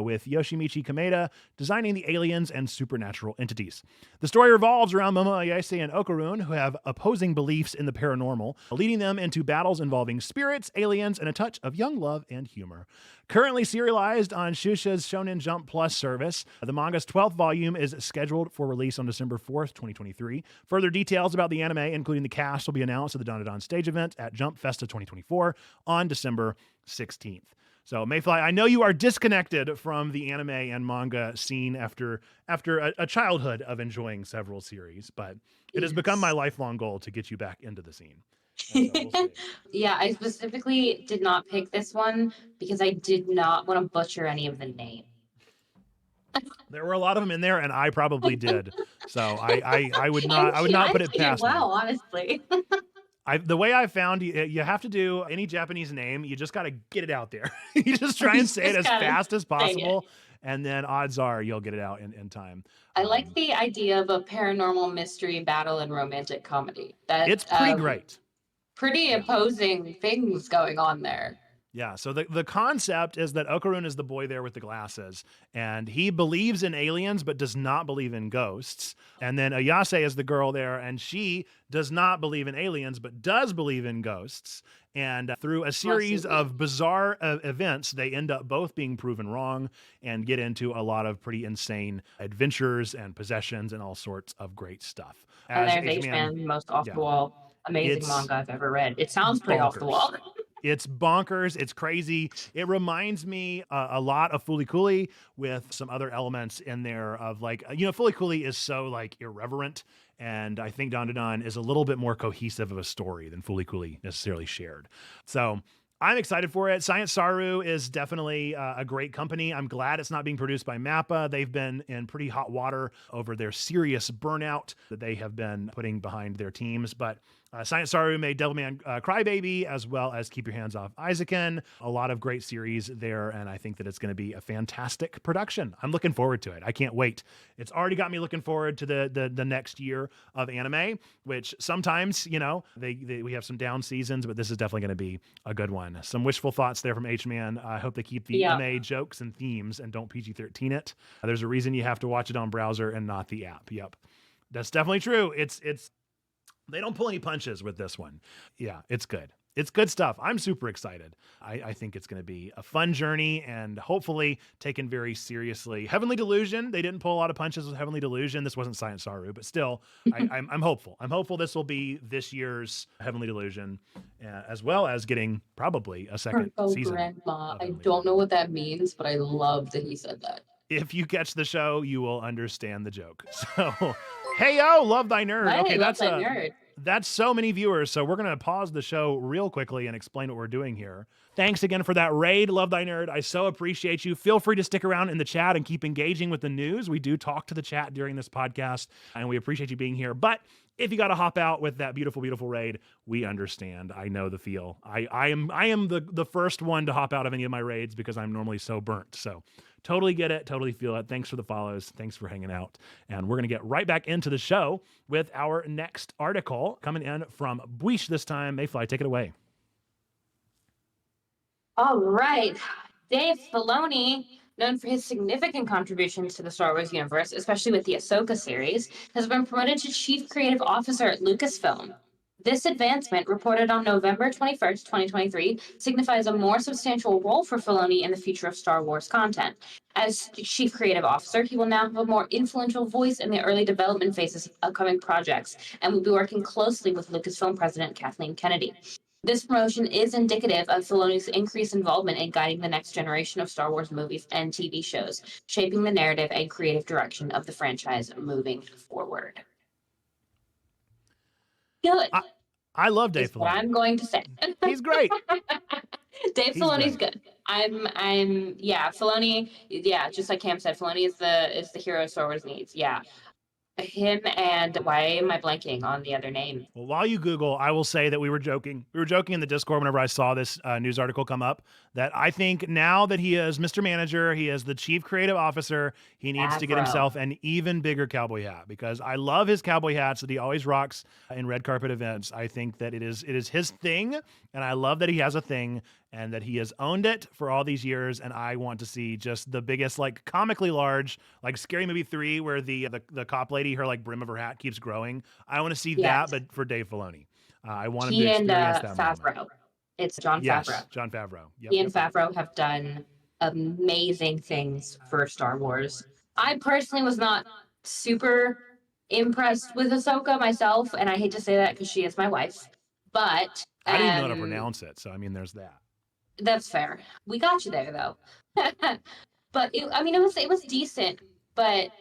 with Yoshimichi Kameda designing the aliens and supernatural entities. The story revolves around Momo Ayase and Okarun, who have opposing beliefs in the paranormal, leading them into battles involving spirits, aliens, and a touch of young love and humor. Currently serialized on Shusha's Shonen Jump Plus service, the manga's 12th volume is scheduled for release on December 4th, 2023. Further details about the anime, including the cast, will be announced at the Dandadan stage event at Jump Festa 2024 on December 16th. So, Mayfly, I know you are disconnected from the anime and manga scene after a childhood of enjoying several series, but it has become my lifelong goal to get you back into the scene. So we'll Yeah, I specifically did not pick this one because I did not want to butcher any of the names. There were a lot of them in there, and I probably did. So I would not put it past me. Wow, honestly. The way I found you have to do any Japanese name, you just got to get it out there. You just try and say it as fast as possible, and then odds are you'll get it out in time. I like the idea of a paranormal mystery battle and romantic comedy. It's pretty great. Pretty opposing things going on there. Yeah. So the concept is that Okarun is the boy there with the glasses, and he believes in aliens but does not believe in ghosts. And then Ayase is the girl there, and she does not believe in aliens but does believe in ghosts. And through a series Absolutely. of bizarre events, they end up both being proven wrong and get into a lot of pretty insane adventures and possessions and all sorts of great stuff. And As there's H-Man, H-Man, most off the yeah, wall, amazing it's manga I've ever read. It sounds pretty off the bonkers. wall. It's bonkers. It's crazy. It reminds me a lot of Fooly Cooley with some other elements in there of like, Fooly Cooley is so like irreverent. And I think Don to Don is a little bit more cohesive of a story than Fooly Cooley necessarily shared. So I'm excited for it. Science Saru is definitely a great company. I'm glad it's not being produced by Mappa. They've been in pretty hot water over their serious burnout that they have been putting behind their teams. But Science Saru made Devilman Crybaby, as well as Keep Your Hands Off Isaacan. A lot of great series there, and I think that it's going to be a fantastic production. I'm looking forward to it. I can't wait. It's already got me looking forward to the next year of anime, which sometimes, we have some down seasons, but this is definitely going to be a good one. Some wishful thoughts there from H-Man. I hope they keep the Yeah. MA jokes and themes and don't PG-13 it. There's a reason you have to watch it on browser and not the app. Yep. That's definitely true. It's they don't pull any punches with this one. Yeah, it's good. It's good stuff. I'm super excited. I think it's going to be a fun journey and hopefully taken very seriously. Heavenly Delusion, they didn't pull a lot of punches with Heavenly Delusion. This wasn't Science Saru, but still, I'm hopeful. I'm hopeful this will be this year's Heavenly Delusion, as well as getting probably a second season. Grandma. of I Heavenly don't know Delusion. what that means, but I love that he said that. If you catch the show, you will understand the joke. So, hey yo, love thy nerd. Hey, Okay, love that nerd. that's so many viewers. So we're gonna pause the show real quickly and explain what we're doing here. Thanks again for that raid, love thy nerd. I so appreciate you. Feel free to stick around in the chat and keep engaging with the news. We do talk to the chat during this podcast, and we appreciate you being here. But if you got to hop out with that beautiful, beautiful raid, we understand. I know the feel. I am the first one to hop out of any of my raids because I'm normally so burnt. So totally get it, totally feel it. Thanks for the follows. Thanks for hanging out. And we're going to get right back into the show with our next article coming in from Buish this time. Mayfly, take it away. All right. Dave Filoni, known for his significant contributions to the Star Wars universe, especially with the Ahsoka series, has been promoted to Chief Creative Officer at Lucasfilm. This advancement, reported on November 21st, 2023, signifies a more substantial role for Filoni in the future of Star Wars content. As Chief Creative Officer, he will now have a more influential voice in the early development phases of upcoming projects and will be working closely with Lucasfilm President Kathleen Kennedy. This promotion is indicative of Filoni's increased involvement in guiding the next generation of Star Wars movies and TV shows, shaping the narrative and creative direction of the franchise moving forward. Good. I love Dave Is what Filoni. I'm going to say. He's great. Dave He's Filoni's great. good. Filoni, just like Cam said, Filoni is the hero Star Wars needs. Yeah. Him and why am I blanking on the other name? Well, while you Google, I will say that we were joking. We were joking in the Discord whenever I saw this news article come up that I think now that he is Mr. Manager, he is the Chief Creative Officer, he needs to get himself an even bigger cowboy hat because I love his cowboy hats that he always rocks in red carpet events. I think that it is his thing, and I love that he has a thing and that he has owned it for all these years. And I want to see just the biggest, like comically large, like Scary Movie 3, where the cop lady, her like brim of her hat keeps growing. I want to see that, but for Dave Filoni. I want him to experience that Favreau. moment. It's Jon Favreau. Jon Favreau. Yep, He and Favreau have done amazing things for Star Wars. I personally was not super impressed with Ahsoka myself, and I hate to say that because she is my wife. But I didn't know how to pronounce it, so I mean, there's that. That's fair. We got you there, though. But it was decent. But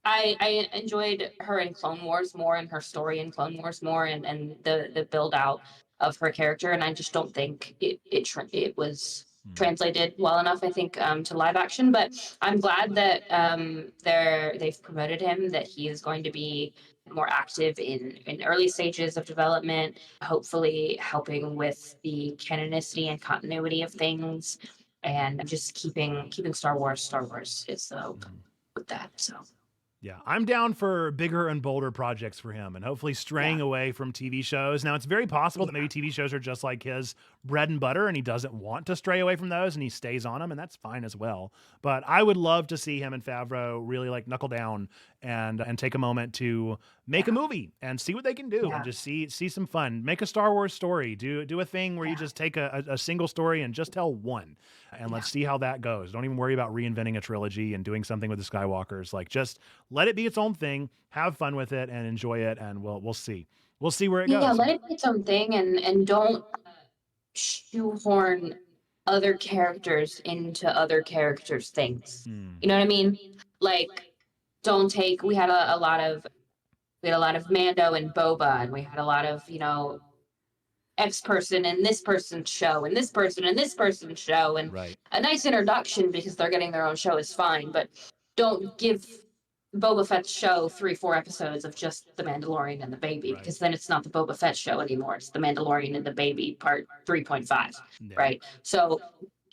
I enjoyed her in Clone Wars more, and her story in Clone Wars more, and the build out of her character. And I just don't think it was translated well enough, I think, to live action. But I'm glad that they've promoted him, that he is going to be more active in early stages of development, hopefully helping with the canonicity and continuity of things, and just keeping Star Wars is the hope with that. So Yeah, I'm down for bigger and bolder projects for him and hopefully straying Yeah. away from TV shows. Now, it's very possible that Yeah. maybe TV shows are just like his bread and butter and he doesn't want to stray away from those and he stays on them, and that's fine as well. But I would love to see him and Favreau really like knuckle down and take a moment to make a Yeah. movie and see what they can do and Yeah. just see some fun. Make a Star Wars story. Do a thing where you Yeah. just take a single story and just tell one. And let's see how that goes. Don't even worry about reinventing a trilogy and doing something with the Skywalkers. Like, just let it be its own thing, have fun with it, and enjoy it. And we'll see. We'll see where it Yeah, goes. let it be its own thing, and don't shoehorn other characters into other characters' things. Hmm. You know what I mean? Like, don't take. We had a lot of Mando and Boba, and we had a lot of X person and this person's show, and this person and this person's show, and Right. a nice introduction because they're getting their own show is fine, but don't give Boba Fett's show 3, 4 episodes of just the Mandalorian and the baby, Right. because then it's not the Boba Fett show anymore. It's the Mandalorian and the baby part 3.5, Yeah. right? So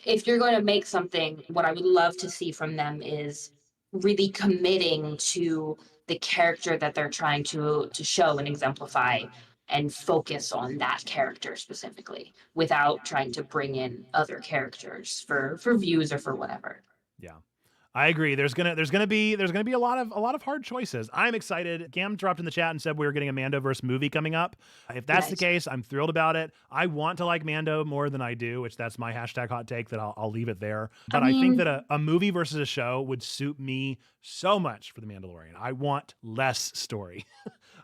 if you're going to make something, what I would love to see from them is really committing to the character that they're trying to show and exemplify, and focus on that character specifically without trying to bring in other characters for views or for whatever. Yeah. I agree. There's gonna be a lot of hard choices. I'm excited. Gam dropped in the chat and said we were getting a Mandoverse movie coming up. If that's the Nice. case, I'm thrilled about it. I want to like Mando more than I do, which that's my hashtag hot take that I'll leave it there. But I think mean, that a movie versus a show would suit me so much for The Mandalorian. I want less story.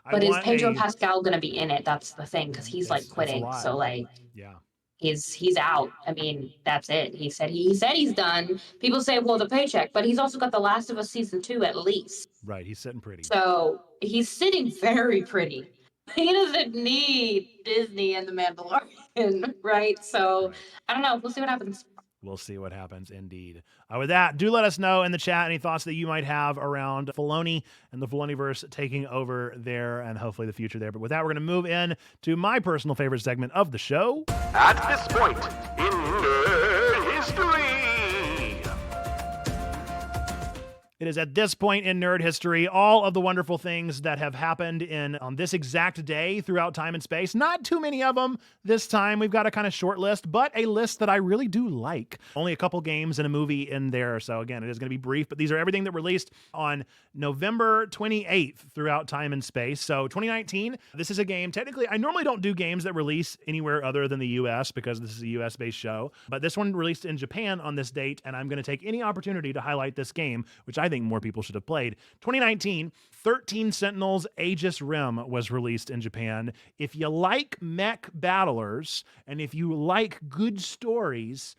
I but is want Pedro a Pascal going to be in it? That's the thing, because he's like it's a quitting. lot. So like Yeah. he's out. I mean, that's it. He said he's done. People say, well, the paycheck, but he's also got The Last of Us season 2 at least. Right. He's sitting pretty. So he's sitting very pretty. He doesn't need Disney and The Mandalorian, right? So Right. I don't know. We'll see what happens. We'll see what happens indeed. With that, do let us know in the chat any thoughts that you might have around Filoni and the Filoniverse taking over there and hopefully the future there. But with that, we're going to move in to my personal favorite segment of the show. At this point in nerd history. It is at this point in nerd history, all of the wonderful things that have happened on this exact day throughout time and space. Not too many of them this time. We've got a kind of short list, but a list that I really do like. Only a couple games and a movie in there. So again, it is going to be brief, but these are everything that released on November 28th throughout time and space. So 2019, this is a game. Technically, I normally don't do games that release anywhere other than the US because this is a US based show, but this one released in Japan on this date, and I'm going to take any opportunity to highlight this game, which I think more people should have played. 2019, 13 Sentinels Aegis Rim was released in Japan. If you like mech battlers and if you like good stories,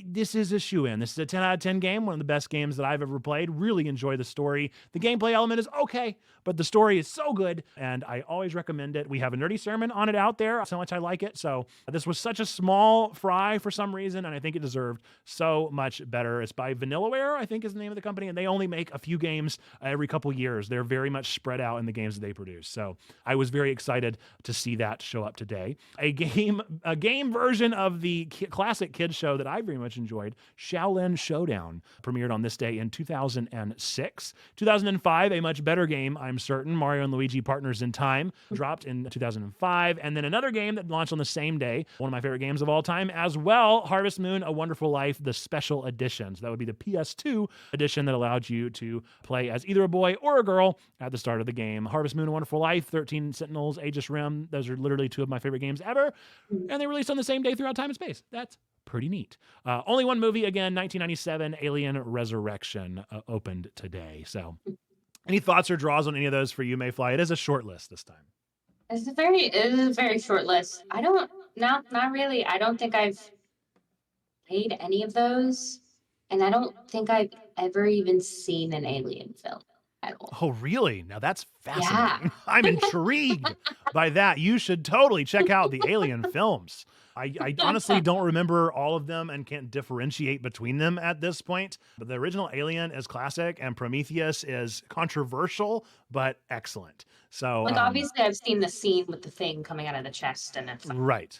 this is a shoe-in. This is a 10 out of 10 game, one of the best games that I've ever played. Really enjoy the story. The gameplay element is okay, but the story is so good, and I always recommend it. We have a nerdy sermon on it out there, so much I like it. So this was such a small fry for some reason, and I think it deserved so much better. It's by Vanillaware, I think is the name of the company, and they only make a few games every couple years. They're very much spread out in the games that they produce. So I was very excited to see that show up today. A game version of the classic kids show that I very much enjoyed, Shaolin Showdown, premiered on this day in 2006. 2005, a much better game, I'm certain, Mario and Luigi Partners in Time, dropped in 2005. And then another game that launched on the same day, one of my favorite games of all time as well, Harvest Moon, A Wonderful Life, the special edition. So that would be the PS2 edition that allowed you to play as either a boy or a girl at the start of the game. Harvest Moon, A Wonderful Life, 13 Sentinels, Aegis Rim, those are literally two of my favorite games ever. And they released on the same day throughout time and space. That's pretty neat. Only one movie, again, 1997, Alien Resurrection, opened today. So any thoughts or draws on any of those for you, Mayfly? It is a short list this time. It is a very short list. Not really. I don't think I've played any of those, and I don't think I've ever even seen an Alien film at all. Oh, really? Now that's fascinating. Yeah. I'm intrigued by that. You should totally check out the Alien films. I honestly don't remember all of them and can't differentiate between them at this point. But the original Alien is classic and Prometheus is controversial, but excellent. So Obviously I've seen the scene with the thing coming out of the chest and it's right.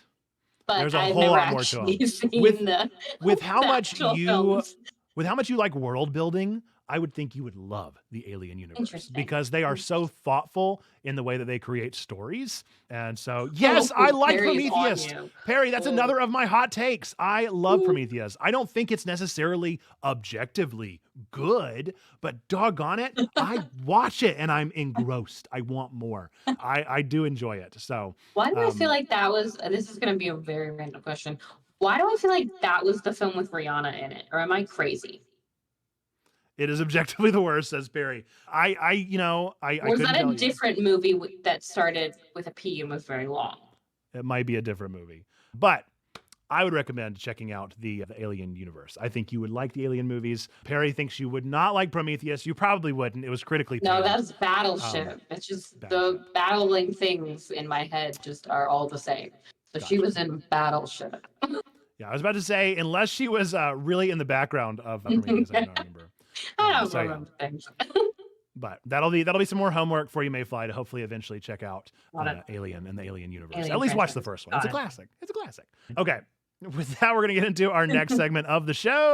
but There's a I've whole never lot more to actually them. seen With the with how the much actual you films. with how much you like world building, I would think you would love the Alien universe Interesting. because they are so thoughtful in the way that they create stories. And so, yes, I Oh, like Perry's on Prometheus. you. Perry, that's Oh. another of my hot takes. I love Ooh. Prometheus. I don't think it's necessarily objectively good, but doggone it, I watch it and I'm engrossed. I want more. I do enjoy it. So Why do I feel like that was, this is going to be a very random question. Why do I feel like that was the film with Rihanna in it? Or am I crazy? it is objectively the worst, says Perry. I Or is couldn't that tell a you. different movie that started with a P and was very long? It might be a different movie, but I would recommend checking out the Alien universe. I think you would like the Alien movies. Perry thinks you would not like Prometheus. You probably wouldn't. It was critically No, panned. that's Battleship. It's just the Battleship. battling things in my head just are all the same. So she Gotcha. was in Battleship. Yeah, I was about to say, unless she was really in the background of Prometheus, I don't remember. I don't so, yeah. remember things. But that'll be some more homework for you, Mayfly, to hopefully eventually check out Got it. Alien and the Alien universe. Alien At least watch the franchise. first one. It's a Got it. classic. It's a classic. Okay. With that, we're going to get into our next segment of the show.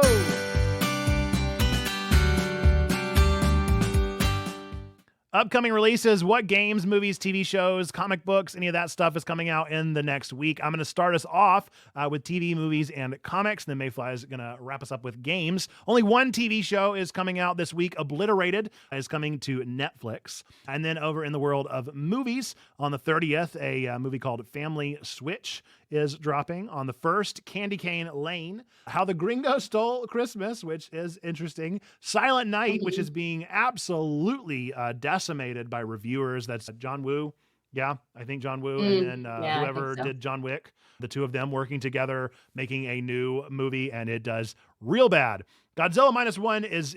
Upcoming releases, what games, movies, TV shows, comic books, any of that stuff is coming out in the next week. I'm going to start us off with TV, movies, and comics. Then Mayfly is going to wrap us up with games. Only one TV show is coming out this week. Obliterated is coming to Netflix. And then over in the world of movies, on the 30th, a movie called Family Switch is dropping. On the 1st, Candy Cane Lane, How the Gringo Stole Christmas, which is interesting. Silent Night, which is being absolutely decimated by reviewers. That's John Woo. Yeah, I think John Woo and then yeah, I whoever think so. did John Wick, the two of them working together, making a new movie, and it does real bad. Godzilla Minus One is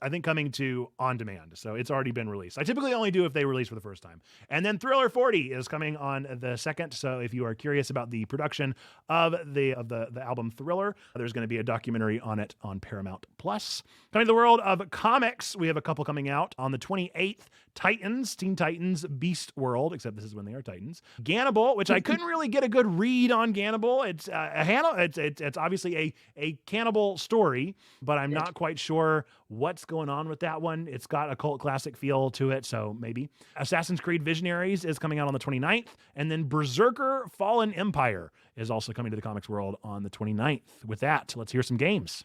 I think coming to on demand, so it's already been released. I typically only do if they release for the first time. And then Thriller 40 is coming on the 2nd. So if you are curious about the production of the album Thriller, there's going to be a documentary on it on Paramount Plus. Coming to the world of comics, we have a couple coming out on the 28th. Teen Titans Beast World, except this is when they are Titans. Gannibal, which I couldn't really get a good read on Gannibal. It's it's obviously a cannibal story, but I'm not quite sure what's going on with that one. It's got a cult classic feel to it, so maybe. Assassin's Creed Visionaries is coming out on the 29th, and then Berserker Fallen Empire is also coming to the comics world on the 29th. With that, let's hear some games.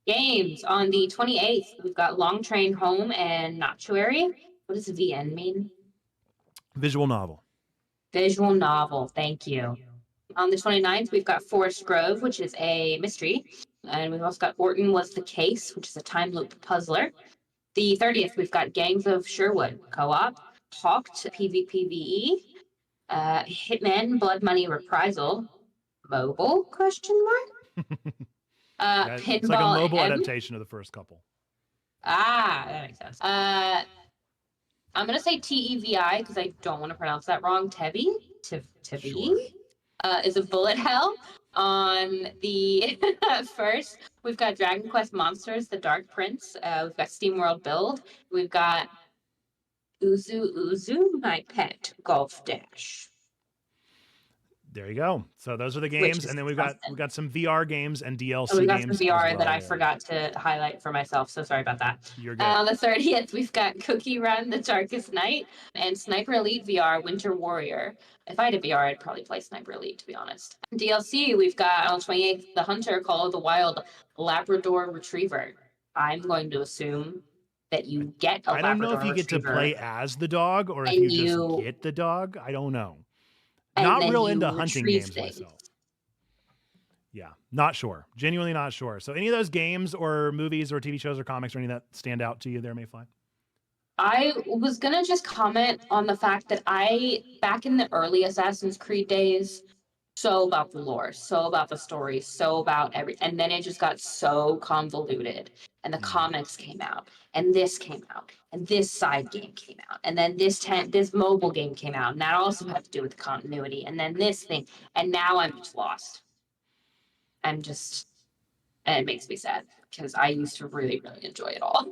Games on the 28th. We've got Long Train Home and Noctuary. What does VN mean? Visual novel. Visual novel. Thank you. On the 29th, we've got Forest Grove, which is a mystery. And we've also got Orton Was the Case, which is a time loop puzzler. The 30th, we've got Gangs of Sherwood co-op, Hawked PvPvE, Hitman Blood Money Reprisal, mobile question mark? Yeah, Pinball it's like a mobile M. adaptation of the first couple. That makes sense. I'm gonna say TEVI because I don't want to pronounce that wrong. Tevi Sure. is a bullet hell. On the 1st, we've got Dragon Quest Monsters: The Dark Prince. We've got SteamWorld Build. We've got Uzu, My Pet Golf Dash. There you go. So those are the games, and then we've got some VR games and DLC we got some games. VR as that I well. forgot to highlight for myself, so sorry about that. You're good. On the 30th, we've got Cookie Run, The Darkest Night, and Sniper Elite VR, Winter Warrior. If I had a VR, I'd probably play Sniper Elite, to be honest. DLC, we've got on the 28th, The Hunter, Call of the Wild, Labrador Retriever. I'm going to assume that you get a Labrador Retriever. I don't know if you get to play as the dog or if and you you- just get the dog. I don't know. and Not then real you into hunting retrieve games things. myself. Yeah, not sure. Genuinely not sure. So any of those games or movies or TV shows or comics or any of that stand out to you there, Mayfly? I was gonna just comment on the fact that back in the early Assassin's Creed days, so about the lore, so about the story, so about and then it just got so convoluted. And the comics came out, and this came out, and this side game came out, and then this mobile game came out, and that also had to do with the continuity, and then this thing, and now I'm just lost. And it makes me sad because I used to really, really enjoy it all.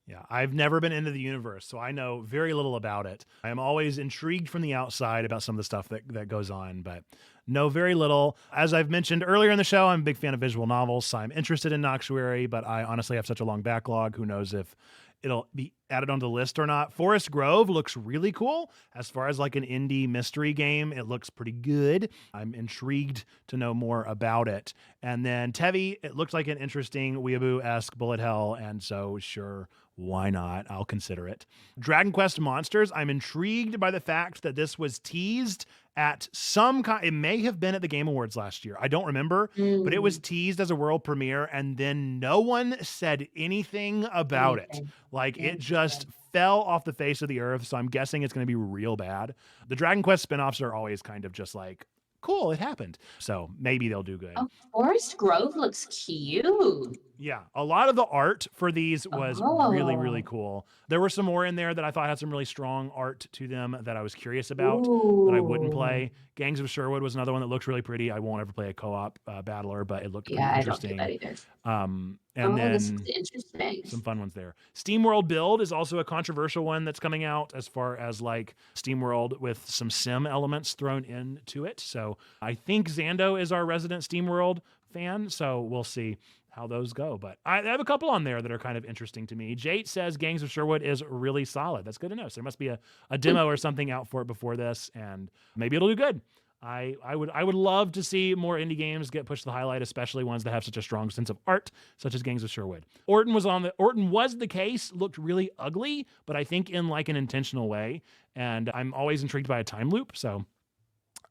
Yeah, I've never been into the universe, so I know very little about it. I am always intrigued from the outside about some of the stuff that goes on, but know very little. As I've mentioned earlier in the show, I'm a big fan of visual novels, so I'm interested in Noctuary, but I honestly have such a long backlog. Who knows if it'll be added onto the list or not. Forest Grove looks really cool. As far as like an indie mystery game, it looks pretty good. I'm intrigued to know more about it. And then Tevi, it looked like an interesting weeaboo-esque bullet hell, and so sure, why not? I'll consider it. Dragon Quest Monsters, I'm intrigued by the fact that this was teased at some kind. It may have been at the Game Awards last year. I don't remember, but it was teased as a world premiere, and then no one said anything about it. Like, it just fell off the face of the earth, so I'm guessing it's going to be real bad. The Dragon Quest spinoffs are always kind of just like, cool, it happened. So maybe they'll do good. Oh, Forest Grove looks cute. Yeah, a lot of the art for these was really, really cool. There were some more in there that I thought had some really strong art to them that I was curious about that I wouldn't play. Gangs of Sherwood was another one that looked really pretty. I won't ever play a co-op battler, but it looked pretty interesting. I don't do that either. And then this is interesting. some fun ones there. SteamWorld Build is also a controversial one that's coming out as far as like SteamWorld with some sim elements thrown into it. So I think Zando is our resident SteamWorld fan, so we'll see how those go. But I have a couple on there that are kind of interesting to me. Jate says Gangs of Sherwood is really solid. That's good to know. So there must be a demo or something out for it before this, and maybe it'll do good. I would love to see more indie games get pushed to the highlight, especially ones that have such a strong sense of art, such as Gangs of Sherwood. Orton was the case, looked really ugly, but I think in like an intentional way. And I'm always intrigued by a time loop, so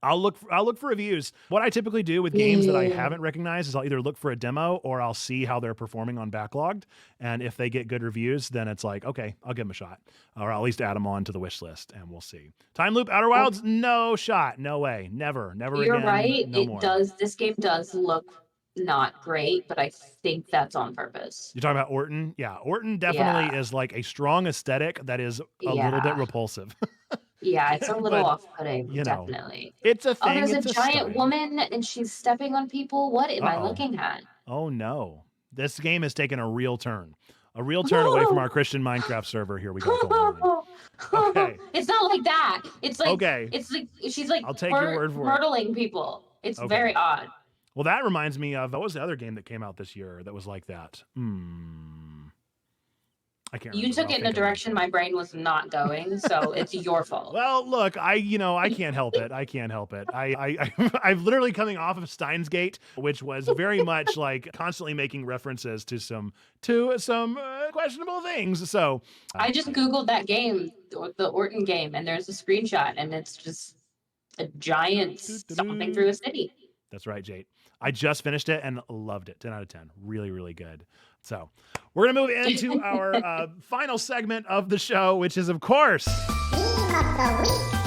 I'll look for reviews. What I typically do with games that I haven't recognized is I'll either look for a demo or I'll see how they're performing on Backlogged. And if they get good reviews, then it's like, okay, I'll give them a shot. Or I'll at least add them on to the wish list and we'll see. Time Loop Outer Wilds, no shot. No way. Never You're again. right. No more. This game does look not great, but I think that's on purpose. You're talking about Orton? Yeah, Orton definitely is like a strong aesthetic that is a little bit repulsive. Yeah, it's a little off-putting, definitely. It's a thing. Oh, there's a giant woman and she's stepping on people. What am I looking at? Oh no. This game has taken a real turn. A real turn away from our Christian Minecraft server. Here we go. Okay. It's not like that. It's like okay. It's like she's like I'll take your word for hurdling people. It's very odd. Well, that reminds me of what was the other game that came out this year that was like that? I can't remember. You took it in a direction my brain was not going, so it's your fault. Well, look, I can't help it. I can't help it. I'm literally coming off of Steins Gate, which was very much like constantly making references to some questionable things. So I just Googled that game, the Orton game, and there's a screenshot, and it's just a giant stomping through a city. That's right, Jade. I just finished it and loved it. 10 out of 10. Really, really good. So we're going to move into our final segment of the show, which is, of course, Meme of the Week.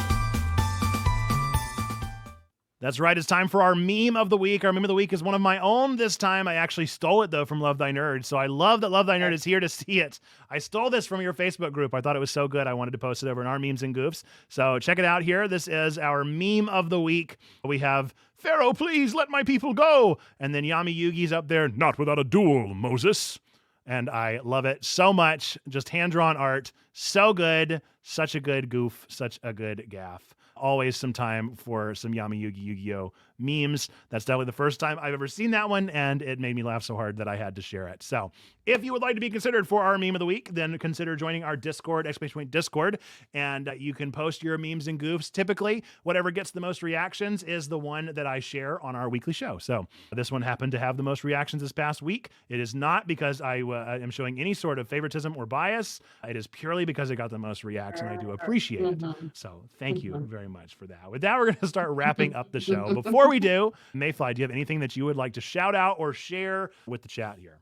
That's right. It's time for our Meme of the Week. Our Meme of the Week is one of my own this time. I actually stole it, though, from Love Thy Nerd. So I love that Love Thy Nerd is here to see it. I stole this from your Facebook group. I thought it was so good. I wanted to post it over in our Memes and Goofs. So check it out here. This is our Meme of the Week. We have Pharaoh, please let my people go. And then Yami Yugi's up there, not without a duel, Moses. And I love it so much. Just hand-drawn art. So good. Such a good goof. Such a good gaff. Always some time for some Yami Yugi Yu-Gi-Oh! Memes. That's definitely the first time I've ever seen that one, and it made me laugh so hard that I had to share it. So if you would like to be considered for our Meme of the Week, then consider joining our Discord, Discord, and you can post your memes and goofs. Typically, whatever gets the most reactions is the one that I share on our weekly show. So this one happened to have the most reactions this past week. It is not because I am showing any sort of favoritism or bias. It is purely because it got the most reaction. I do appreciate it. So thank you very much for that. With that, we're going to start wrapping up the show. Before we do, Mayfly, do you have anything that you would like to shout out or share with the chat here?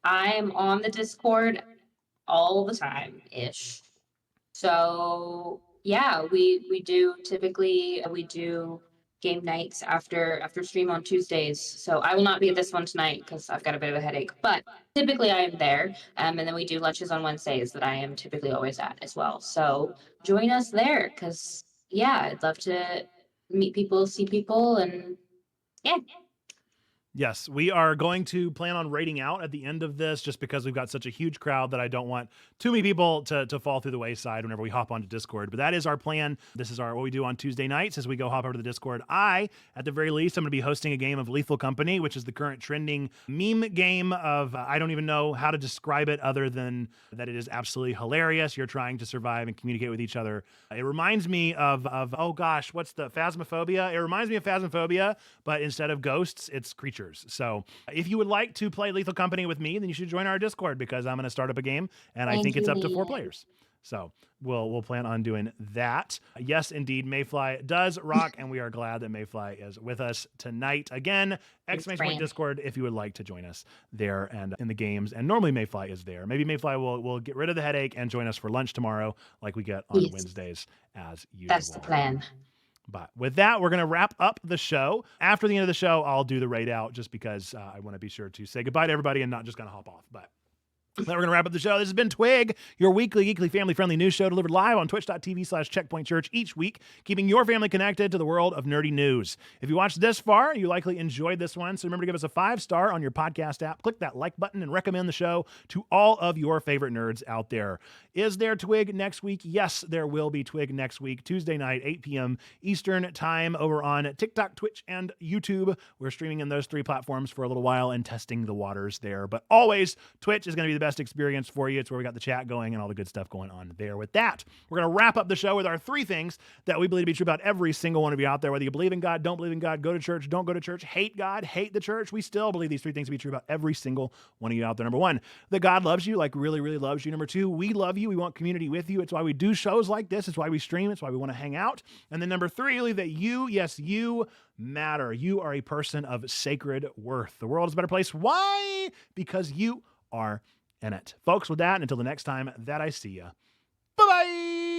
I'm on the Discord all the time-ish. So yeah, we do game nights after stream on Tuesdays. So I will not be at this one tonight because I've got a bit of a headache. But typically I am there. And then we do lunches on Wednesdays that I am typically always at as well. So join us there because yeah, I'd love to meet people, see people, and yeah. Yes, we are going to plan on raiding out at the end of this just because we've got such a huge crowd that I don't want too many people to fall through the wayside whenever we hop onto Discord. But that is our plan. This is what we do on Tuesday nights as we go hop over to the Discord. At the very least, I'm going to be hosting a game of Lethal Company, which is the current trending meme game of, I don't even know how to describe it other than that it is absolutely hilarious. You're trying to survive and communicate with each other. It reminds me of oh gosh, what's the Phasmophobia? It reminds me of Phasmophobia, but instead of ghosts, it's creatures. So if you would like to play Lethal Company with me, then you should join our Discord because I'm going to start up a game and I think it's up to 4 players. So we'll plan on doing that. Yes, indeed, Mayfly does rock, and we are glad that Mayfly is with us tonight. Again, ! Discord if you would like to join us there and in the games. And normally Mayfly is there. Maybe Mayfly will get rid of the headache and join us for lunch tomorrow like we get on Wednesdays as usual. That's the plan. But with that, we're going to wrap up the show. After the end of the show, I'll do the raid out just because I want to be sure to say goodbye to everybody and not just going to hop off. But now we're going to wrap up the show. This has been Twig, your weekly, geekly, family-friendly news show delivered live on twitch.tv/checkpointchurch each week, keeping your family connected to the world of nerdy news. If you watched this far, you likely enjoyed this one, so remember to give us a 5-star on your podcast app, click that like button, and recommend the show to all of your favorite nerds out there. Is there Twig next week? Yes, there will be Twig next week, Tuesday night, 8 p.m. Eastern time over on TikTok, Twitch, and YouTube. We're streaming in those 3 platforms for a little while and testing the waters there. But always, Twitch is going to be the best experience for you. It's where we got the chat going and all the good stuff going on there. With that, we're going to wrap up the show with our 3 things that we believe to be true about every single one of you out there. Whether you believe in God, don't believe in God, go to church, don't go to church, hate God, hate the church, we still believe these 3 things to be true about every single one of you out there. Number 1, that God loves you, like really, really loves you. Number 2, we love you. We want community with you. It's why we do shows like this. It's why we stream. It's why we want to hang out. And then number 3, believe that you, yes, you matter. You are a person of sacred worth. The world is a better place. Why? Because you are in it. Folks, with that, until the next time that I see you, bye-bye!